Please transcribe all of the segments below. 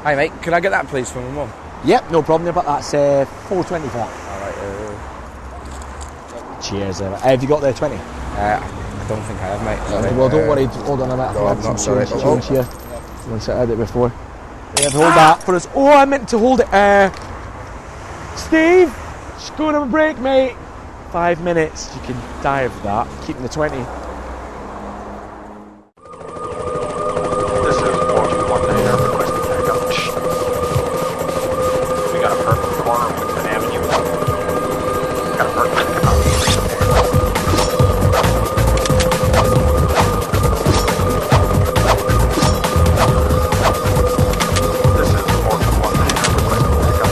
Hi mate, could I get that please from my mum? Yep, no problem, but that's $4.20 for that. Alright, cheers. Have you got the 20? I don't think I have, mate. Sorry. Well, don't worry, hold on a minute. No, I'm not sorry. Change here. Once I had it before. Yeah, hold that for us. Oh, I meant to hold it. Steve, just going on a break, mate. 5 minutes. You can die of that. Keeping the 20. This is 421 Niner requesting backup. We got a perfect corner of Woodman Avenue. Got a perfect This is 421 Niner requesting backup.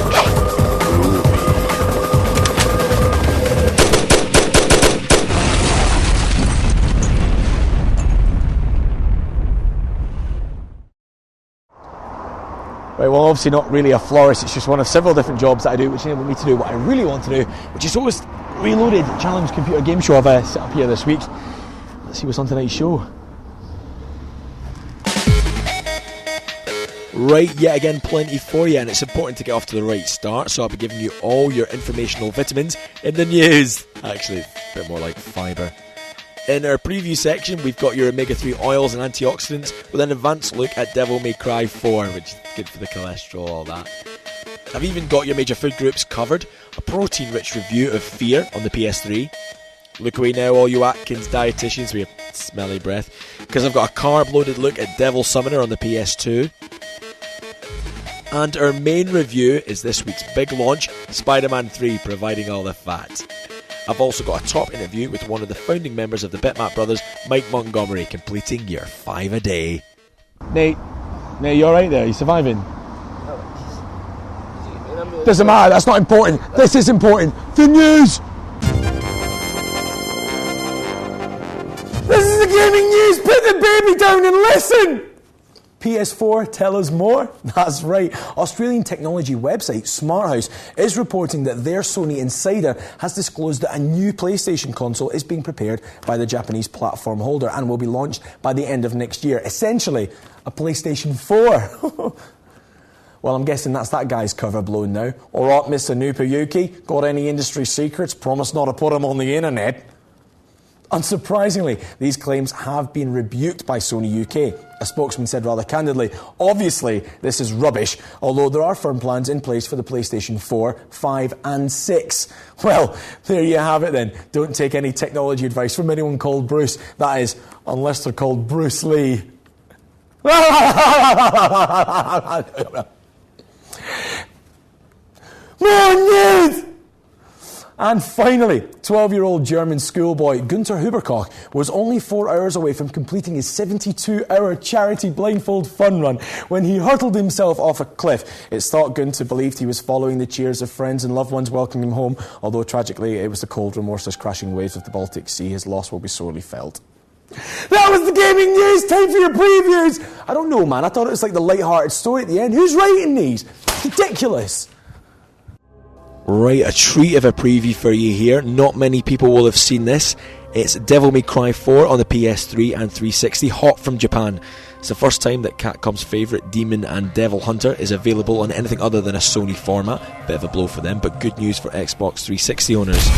Right, well, obviously not really a florist, it's just one of several different jobs that I do, which enable me to do what I really want to do, which is always Reloaded Challenge Computer Game Show I've set up here this week. Let's see what's on tonight's show. Right, yet again, plenty for you, and it's important to get off to the right start, so I'll be giving you all your informational vitamins in the news. Actually, a bit more like fibre. In our preview section, we've got your omega-3 oils and antioxidants with an advanced look at Devil May Cry 4, which is good for the cholesterol, all that. I've even got your major food groups covered, a protein-rich review of F.E.A.R on the PS3. Look away now, all you Atkins dietitians with your smelly breath, because I've got a carb-loaded look at Devil Summoner on the PS2. And our main review is this week's big launch, Spiderman 3, providing all the fat. I've also got a top interview with one of the founding members of the Bitmap Brothers, Mike Montgomery, completing your 5 a day. Nate, you alright there? You surviving? Doesn't matter, that's not important. This is important. The news! This is the gaming news! Put the baby down and listen! PS4, tell us more? That's right. Australian technology website SmartHouse is reporting that their Sony insider has disclosed that a new PlayStation console is being prepared by the Japanese platform holder and will be launched by the end of next year. Essentially, a PlayStation 4. Well, I'm guessing that's that guy's cover blown now. All right, Mr. Nupuyuki, got any industry secrets? Promise not to put them on the internet. Unsurprisingly, these claims have been rebuked by Sony UK. A spokesman said rather candidly, obviously this is rubbish, although there are firm plans in place for the PlayStation 4, 5 and 6. Well, there you have it then. Don't take any technology advice from anyone called Bruce. That is, unless they're called Bruce Lee. More news! And finally, 12-year-old German schoolboy Gunther Huberkoch was only 4 hours away from completing his 72-hour charity blindfold fun run when he hurtled himself off a cliff. It's thought Gunther believed he was following the cheers of friends and loved ones welcoming him home, although tragically it was the cold, remorseless crashing waves of the Baltic Sea. His loss will be sorely felt. That was the gaming news! Time for your previews! I don't know, man. I thought it was like the light-hearted story at the end. Who's writing these? Ridiculous! Right, a treat of a preview for you here. Not many people will have seen this. It's Devil May Cry 4 on the PS3 and 360, hot from Japan. It's the first time that Capcom's favourite Demon and Devil Hunter is available on anything other than a Sony format. Bit of a blow for them, but good news for Xbox 360 owners.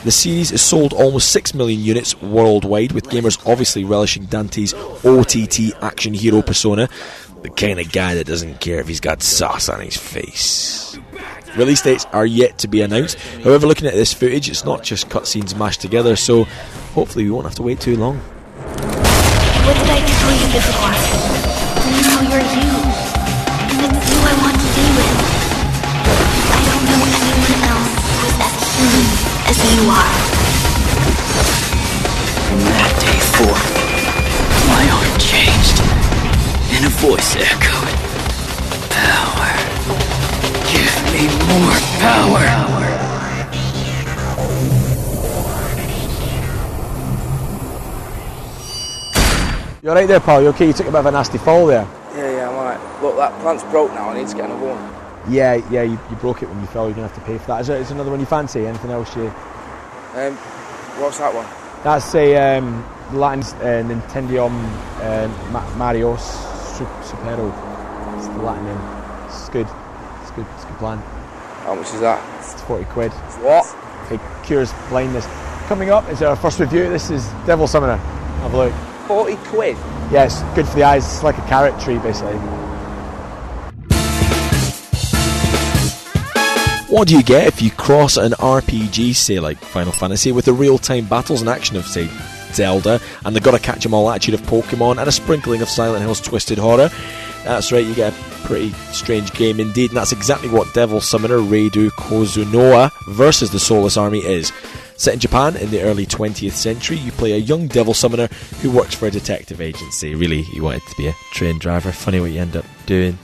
The series is sold almost 6 million units worldwide, with gamers obviously relishing Dante's OTT action hero persona, the kind of guy that doesn't care if he's got sauce on his face. Release dates are yet to be announced. However, looking at this footage, it's not just cutscenes mashed together, so hopefully we won't have to wait too long. What did I tell you before? Now you're you, and it's who I want to be with. I don't know anyone else who's as human as you are. From that day forth, my heart changed, and a voice echoed. Power. Give me more power. You alright there, pal? You okay? You took a bit of a nasty fall there. Yeah, I'm alright. Look, that plant's broke now. I need to get another one. Yeah, you broke it when you fell. You're going to have to pay for that. Is there another one you fancy? Anything else you... What's that one? That's a Latin Nintendium Mario Supero. It's the Latin name. It's good. It's good plan. How much is that? It's 40 quid. What? It cures blindness. Coming up is our first review. This is Devil Summoner. Have a look. 40 quid? Yeah, it's good for the eyes. It's like a carrot tree, basically. What do you get if you cross an RPG, say like Final Fantasy, with the real-time battles and action of, say, Zelda, and the gotta-catch-em-all attitude of Pokemon, and a sprinkling of Silent Hill's twisted horror? That's right, you get a pretty strange game indeed, and that's exactly what Devil Summoner Reidu Kozunoa versus the Soulless Army is. Set in Japan in the early 20th century, you play a young devil summoner who works for a detective agency. Really, you wanted to be a train driver. Funny what you end up doing.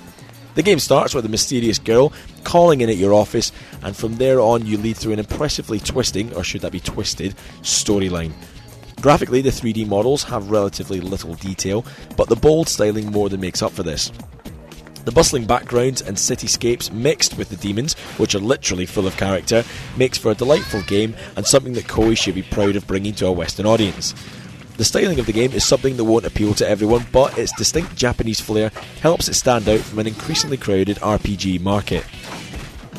The game starts with a mysterious girl calling in at your office, and from there on you lead through an impressively twisting, or should that be twisted, storyline. Graphically, the 3D models have relatively little detail, but the bold styling more than makes up for this. The bustling backgrounds and cityscapes mixed with the demons, which are literally full of character, makes for a delightful game and something that Koei should be proud of bringing to a Western audience. The styling of the game is something that won't appeal to everyone, but its distinct Japanese flair helps it stand out from an increasingly crowded RPG market.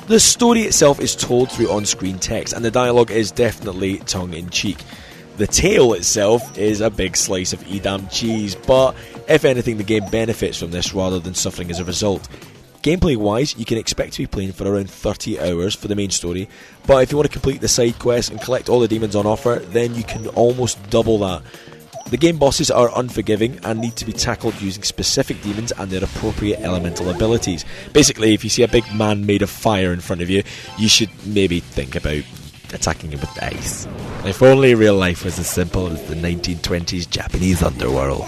The story itself is told through on-screen text, and the dialogue is definitely tongue-in-cheek. The tale itself is a big slice of Edam cheese, but if anything, the game benefits from this rather than suffering as a result. Gameplay-wise, you can expect to be playing for around 30 hours for the main story, but if you want to complete the side quests and collect all the demons on offer, then you can almost double that. The game bosses are unforgiving and need to be tackled using specific demons and their appropriate elemental abilities. Basically, if you see a big man made of fire in front of you, you should maybe think about attacking him with ice. If only real life was as simple as the 1920s Japanese underworld.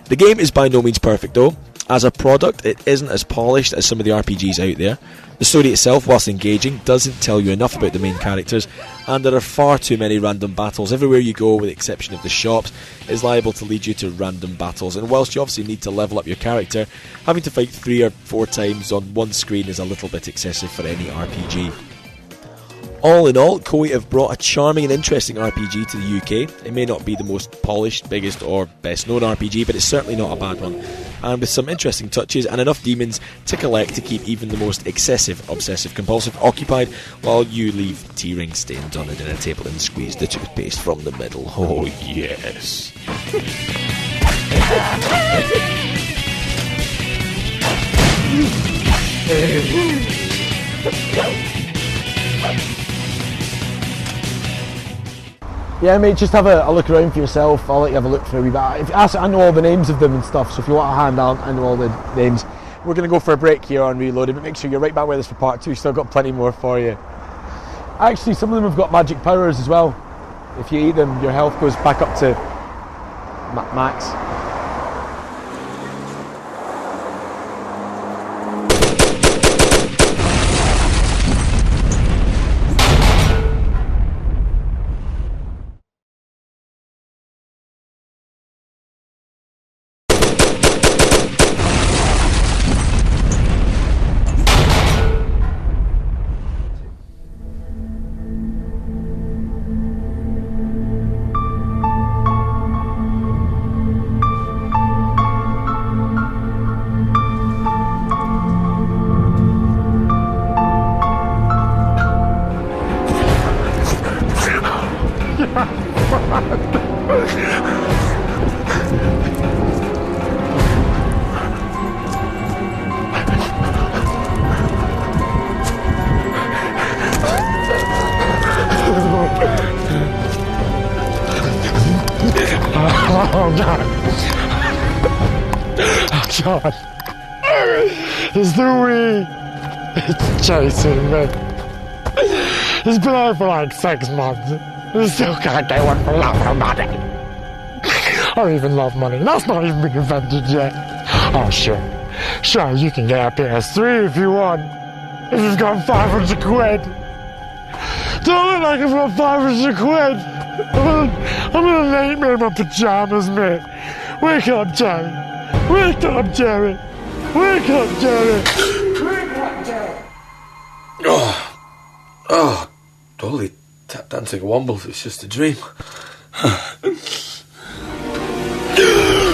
The game is by no means perfect though. As a product, it isn't as polished as some of the RPGs out there. The story itself, whilst engaging, doesn't tell you enough about the main characters, and there are far too many random battles. Everywhere you go, with the exception of the shops, is liable to lead you to random battles, and whilst you obviously need to level up your character, having to fight 3 or 4 times on one screen is a little bit excessive for any RPG. All in all, Koei have brought a charming and interesting RPG to the UK. It may not be the most polished, biggest or best known RPG, but it's certainly not a bad one. And with some interesting touches and enough demons to collect to keep even the most excessive, obsessive compulsive occupied, while you leave tea-ring stains on a dinner table and squeeze the toothpaste from the middle. Oh yes. Yeah, mate, just have a look around for yourself. I'll let you have a look for a wee bit. I know all the names of them and stuff, so if you want a hand out, I know all the names. We're going to go for a break here on Reloaded, but make sure you're right back with us for part 2. Still got plenty more for you. Actually, some of them have got magic powers as well. If you eat them, your health goes back up to max. Oh God! Oh God! It's the Wii! It's chasing me! It's been out for like 6 months. I still can't get one for love or money. Or even love money. That's not even been invented yet. Oh sure. Sure, you can get a PS3 if you want. If you've got 500 quid. Don't look like I've got 500 quid. I'm in a nightmare in my pajamas, mate. Wake up, Jerry. Wake up, Jerry. Wake up, Jerry. Wake Holy tap dancing wombles, it's just a dream.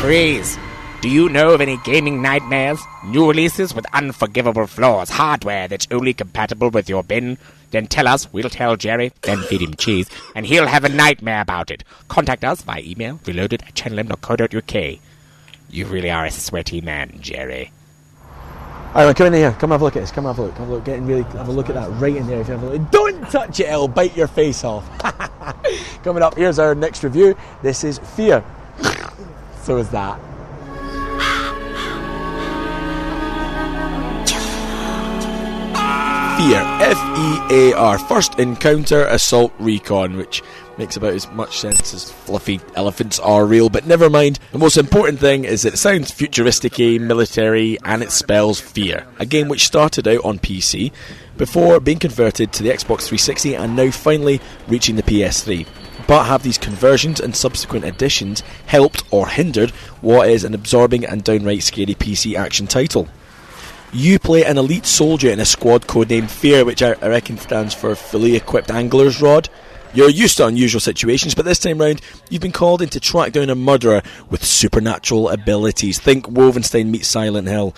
Freeze! Do you know of any gaming nightmares? New releases with unforgivable flaws, hardware that's only compatible with your bin? Then tell us, we'll tell Jerry, then feed him cheese, and he'll have a nightmare about it. Contact us via email, reloaded@channelm.co.uk. You really are a sweaty man, Jerry. Alright, come in here. Come have a look at this. Come have a look. Have a look. Have a look at that right in there. If you have a look. Don't touch it, it'll bite your face off. Coming up, here's our next review. This is F.E.A.R. So is that. F.E.A.R. F.E.A.R. First Encounter Assault Recon, which makes about as much sense as fluffy elephants are real, but never mind. The most important thing is that it sounds futuristic-y, military, and it spells fear. A game which started out on PC before being converted to the Xbox 360 and now finally reaching the PS3. But have these conversions and subsequent additions helped or hindered what is an absorbing and downright scary PC action title? You play an elite soldier in a squad codenamed F.E.A.R, which I reckon stands for Fully Equipped Angler's Rod. You're used to unusual situations, but this time round, you've been called in to track down a murderer with supernatural abilities. Think Wolfenstein meets Silent Hill.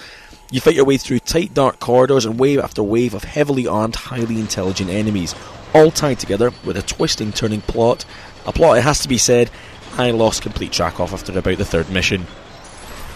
You fight your way through tight, dark corridors and wave after wave of heavily armed, highly intelligent enemies, all tied together with a twisting, turning plot. A plot, it has to be said, I lost complete track of after about the third mission.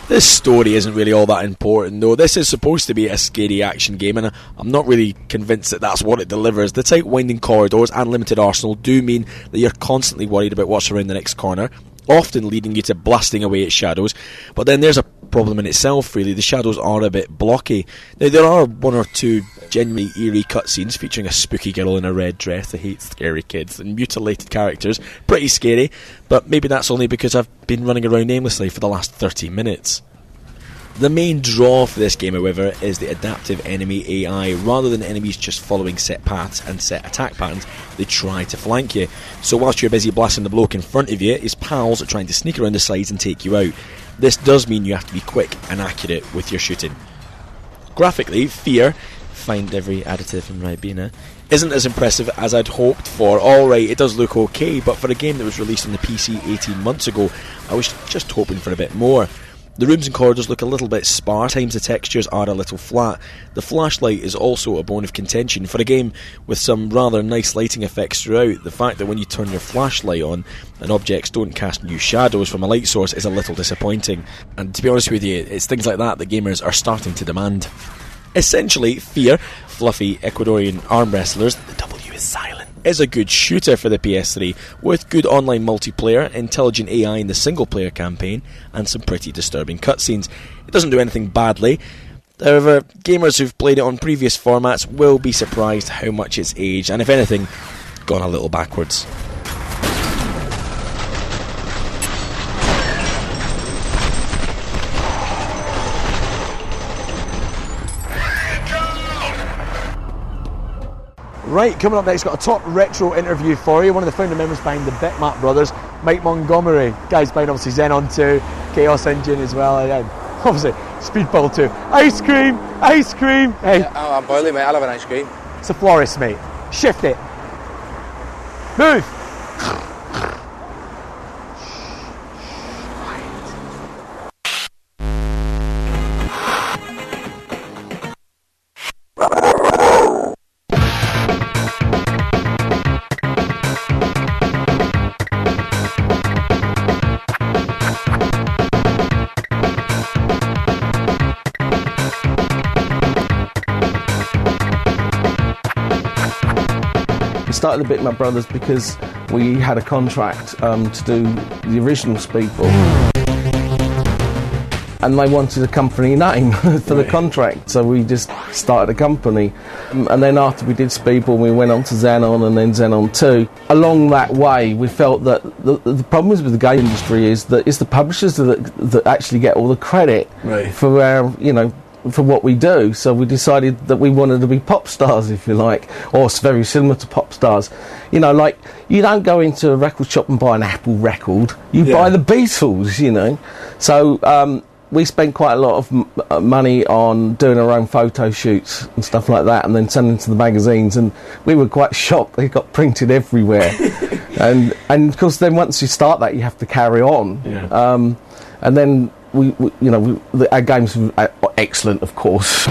This story isn't really all that important, though. This is supposed to be a scary action game, and I'm not really convinced that that's what it delivers. The tight, winding corridors and limited arsenal do mean that you're constantly worried about what's around the next corner, often leading you to blasting away at shadows. But then there's a problem in itself, really. The shadows are a bit blocky. Now, there are one or two genuinely eerie cutscenes featuring a spooky girl in a red dress that hates scary kids and mutilated characters. Pretty scary, but maybe that's only because I've been running around aimlessly for the last 30 minutes. The main draw for this game, however, is the adaptive enemy AI. Rather than enemies just following set paths and set attack patterns, they try to flank you. So whilst you're busy blasting the bloke in front of you, his pals are trying to sneak around the sides and take you out. This does mean you have to be quick and accurate with your shooting. Graphically, F.E.A.R, find every additive in Ribena, isn't as impressive as I'd hoped for. Alright, it does look okay, but for a game that was released on the PC 18 months ago, I was just hoping for a bit more. The rooms and corridors look a little bit sparse, times the textures are a little flat. The flashlight is also a bone of contention. For a game with some rather nice lighting effects throughout, the fact that when you turn your flashlight on and objects don't cast new shadows from a light source is a little disappointing. And to be honest with you, it's things like that gamers are starting to demand. Essentially, F.E.A.R, fluffy Ecuadorian arm wrestlers, the W is silent, is a good shooter for the PS3, with good online multiplayer, intelligent AI in the single-player campaign, and some pretty disturbing cutscenes. It doesn't do anything badly. However, gamers who've played it on previous formats will be surprised how much it's aged, and if anything, gone a little backwards. Right, coming up next, got a top retro interview for you. One of the founder members behind the Bitmap Brothers, Mike Montgomery. Guys behind obviously Xenon 2, Chaos Engine as well, and then obviously Speedball 2. Ice cream! Ice cream! Hey. Yeah, I'm boiling, mate. I'll have an ice cream. It's a florist, mate. Shift it. Move! Started the Bitmap Brothers because we had a contract to do the original Speedball, and they wanted a company name for the contract, so we just started a company. And then after we did Speedball, we went on to Xenon and then Xenon 2. Along that way, we felt that the problems with the game industry is that it's the publishers that actually get all the credit for our, for what we do. So we decided that we wanted to be pop stars, if you like, or very similar to pop stars. Like, you don't go into a record shop and buy an Apple record, you buy the Beatles, So we spent quite a lot of money on doing our own photo shoots and stuff like that, and then sending to the magazines, and we were quite shocked they got printed everywhere. and of course then once you start that you have to carry on. And then our games were excellent, of course.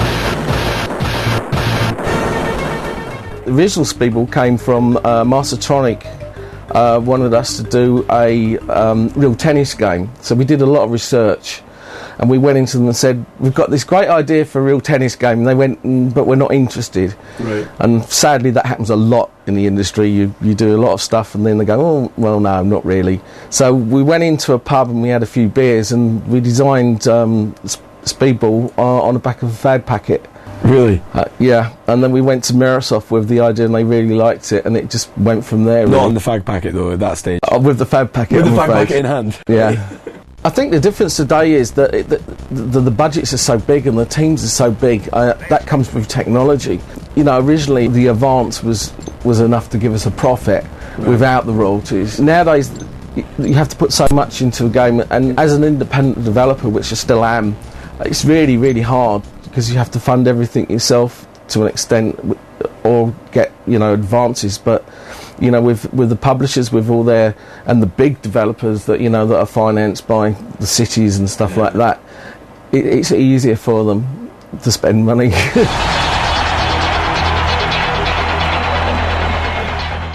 The original Speedball came from Mastertronic wanted us to do a real tennis game, so we did a lot of research, and we went into them and said, we've got this great idea for a real tennis game, and they went, but we're not interested. Right. And sadly that happens a lot in the industry. You do a lot of stuff and then they go, oh well, no, not really. So we went into a pub and we had a few beers and we designed Speedball on the back of a F.E.A.R packet. Really? Yeah, and then we went to Microsoft with the idea and they really liked it, and it just went from there. Not really. on the F.E.A.R packet though, at that stage? With the F.E.A.R packet. With the F.E.A.R packet in hand? Yeah. I think the difference today is that the budgets are so big and the teams are so big. That comes with technology. You know, originally the advance was enough to give us a profit without the royalties. Nowadays, you have to put so much into a game, and as an independent developer, which I still am, it's really, really hard because you have to fund everything yourself to an extent, or get advances. But with the publishers, with all their, and the big developers that that are financed by the cities and stuff like that, it's easier for them to spend money.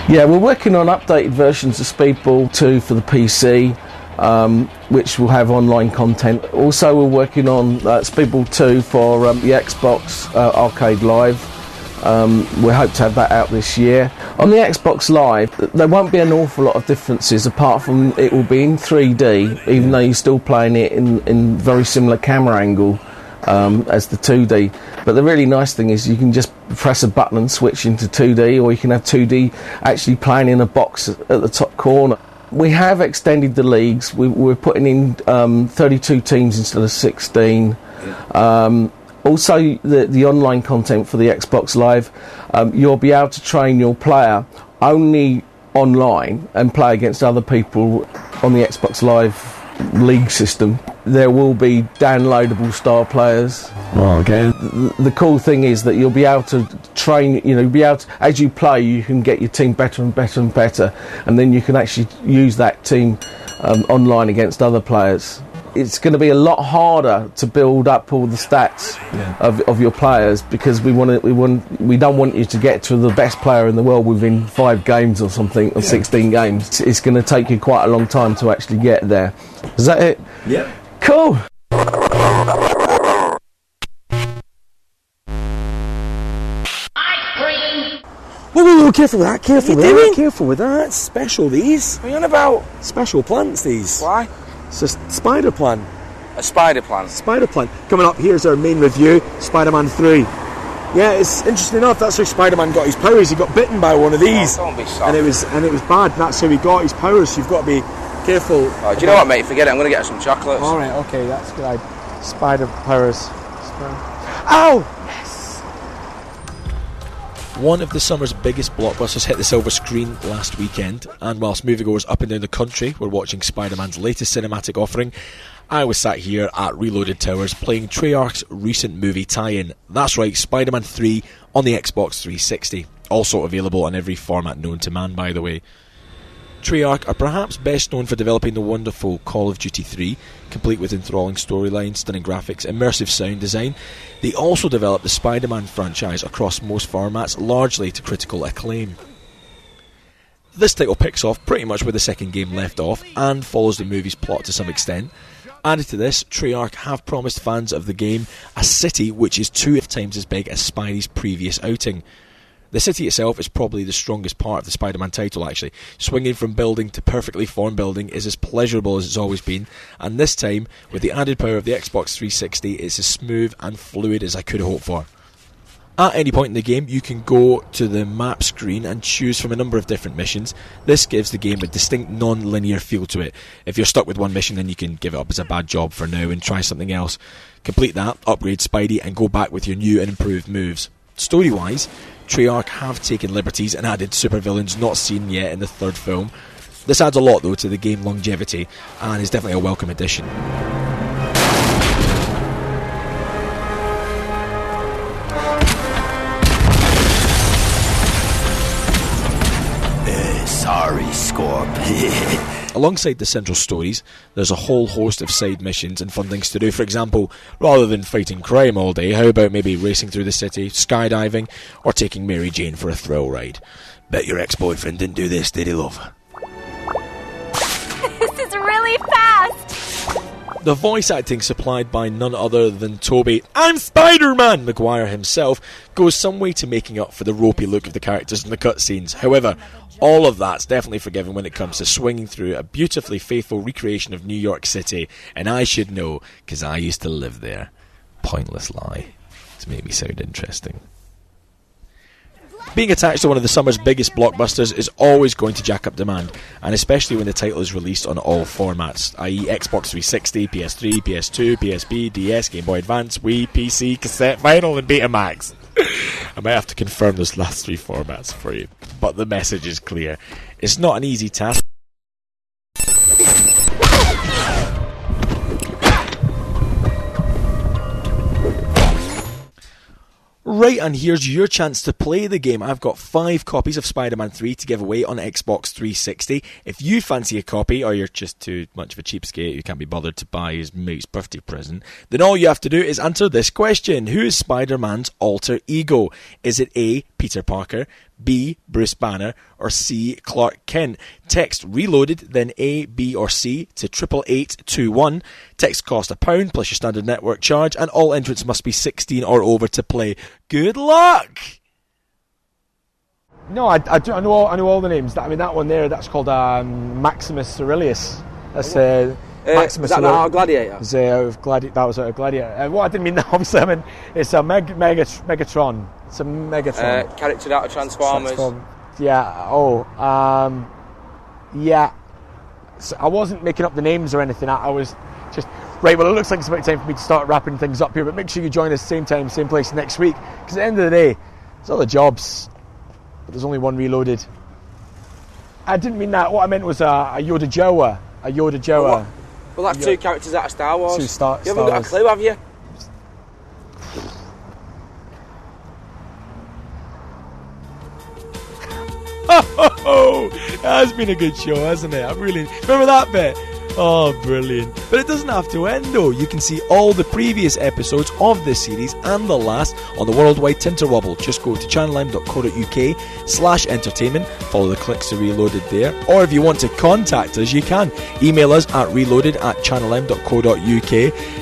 Yeah, we're working on updated versions of Speedball 2 for the PC, which will have online content. Also, we're working on Speedball 2 for the Xbox Arcade Live. We hope to have that out this year. On the Xbox Live, there won't be an awful lot of differences, apart from it will be in 3D, even though you're still playing it in very similar camera angle as the 2D. But the really nice thing is you can just press a button and switch into 2D, or you can have 2D actually playing in a box at the top corner. We have extended the leagues. We're putting in 32 teams instead of 16. Also, the online content for the Xbox Live, you'll be able to train your player only online and play against other people on the Xbox Live league system. There will be downloadable star players. Oh, okay. The cool thing is that you'll be able to train, as you play, you can get your team better and better and better, and then you can actually use that team online against other players. It's going to be a lot harder to build up all the stats of your players, because we don't want you to get to the best player in the world within 5 games or something, or 16 games. It's going to take you quite a long time to actually get there. Is that it? Yeah. Cool. Whoa, careful with that, careful with that. Special, these. What are you on about? Special plants, these. Why? It's a spider plant. A spider plant. Spider plant. Coming up, here's our main review, Spider-Man 3. Yeah, it's interesting enough, that's how Spider-Man got his powers. He got bitten by one of these. Oh, don't be soft. And it was bad. That's how he got his powers, so you've got to be careful. Oh, do you know what, mate? Forget it, I'm going to get some chocolates. Alright, okay, that's good. Spider powers. Ow! One of the summer's biggest blockbusters hit the silver screen last weekend, and whilst moviegoers up and down the country were watching Spider-Man's latest cinematic offering, I was sat here at Reloaded Towers playing Treyarch's recent movie tie-in. That's right, Spider-Man 3 on the Xbox 360. Also available on every format known to man, by the way. Treyarch are perhaps best known for developing the wonderful Call of Duty 3, complete with enthralling storylines, stunning graphics, immersive sound design. They also developed the Spider-Man franchise across most formats, largely to critical acclaim. This title picks off pretty much where the second game left off, and follows the movie's plot to some extent. Added to this, Treyarch have promised fans of the game a city which is 2 times as big as Spidey's previous outing. The city itself is probably the strongest part of the Spider-Man title, actually. Swinging from building to perfectly formed building is as pleasurable as it's always been, and this time, with the added power of the Xbox 360, it's as smooth and fluid as I could have hoped for. At any point in the game, you can go to the map screen and choose from a number of different missions. This gives the game a distinct non-linear feel to it. If you're stuck with one mission, then you can give it up as a bad job for now and try something else. Complete that, upgrade Spidey, and go back with your new and improved moves. Story-wise, Treyarch have taken liberties and added supervillains not seen yet in the third film. This adds a lot, though, to the game longevity, and is definitely a welcome addition. Sorry, Scorp. Alongside the central stories, there's a whole host of side missions and fun things to do. For example, rather than fighting crime all day, how about maybe racing through the city, skydiving, or taking Mary Jane for a thrill ride? Bet your ex-boyfriend didn't do this, did he, love? This is really fast! The voice acting supplied by none other than Toby, I'm Spiderman, Maguire himself, goes some way to making up for the ropey look of the characters in the cutscenes. However, all of that's definitely forgiven when it comes to swinging through a beautifully faithful recreation of New York City, and I should know, because I used to live there. Pointless lie. To make me sound interesting. Being attached to one of the summer's biggest blockbusters is always going to jack up demand, and especially when the title is released on all formats, i.e. Xbox 360, PS3, PS2, PSP, DS, Game Boy Advance, Wii, PC, cassette, vinyl and Betamax. I might have to confirm those last three formats for you, but the message is clear. It's not an easy task. Right, and here's your chance to play the game. I've got 5 copies of Spider-Man 3 to give away on Xbox 360. If you fancy a copy, or you're just too much of a cheapskate, you can't be bothered to buy his mate's birthday present, then all you have to do is answer this question. Who is Spider-Man's alter ego? Is it A, Peter Parker, B, Bruce Banner, or C, Clark Kent? Text reloaded, then A, B, or C to 88821. Text cost £1 plus your standard network charge, and all entrants must be 16 or over to play. Good luck! No, I know all the names. I mean, that one there, that's called Maximus Aurelius. That's Maximus. Is that our Gladiator? That was out of Gladiator. Well, I didn't mean that. Obviously, I mean it's a Megatron. It's a Megatron. Character out of Transformers. Yeah. Yeah. So I wasn't making up the names or anything. I was just right. Well, it looks like it's about time for me to start wrapping things up here. But make sure you join us same time, same place next week. Because at the end of the day, it's all the jobs, but there's only one reloaded. I didn't mean that. What I meant was a Yoda Jawa. A Yoda Jawa. Well, that's 2 characters out of Star Wars. You haven't got a clue, have you? Oh, that's been a good show, hasn't it? Remember that bit? Oh, brilliant. But it doesn't have to end, though. You can see all the previous episodes of this series and the last on the Worldwide Tinterwobble. Just go to channelm.co.uk/entertainment, follow the clicks to Reloaded there, or if you want to contact us, you can. Email us at reloaded@channelm.co.uk.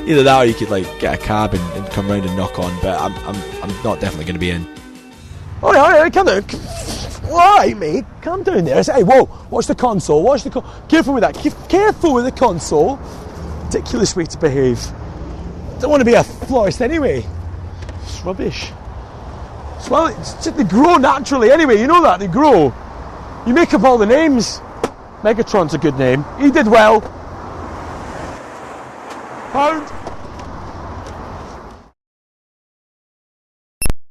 Either that or you could get a cab and come round and knock on, but I'm not definitely going to be in. Alright, come down. Alright, mate, calm down there. Hey, whoa, watch the console, careful with that, careful with the console. Ridiculous way to behave. Don't want to be a florist anyway. It's rubbish. Well, they grow naturally anyway, you know that, they grow. You make up all the names. Megatron's a good name. He did well. Pound.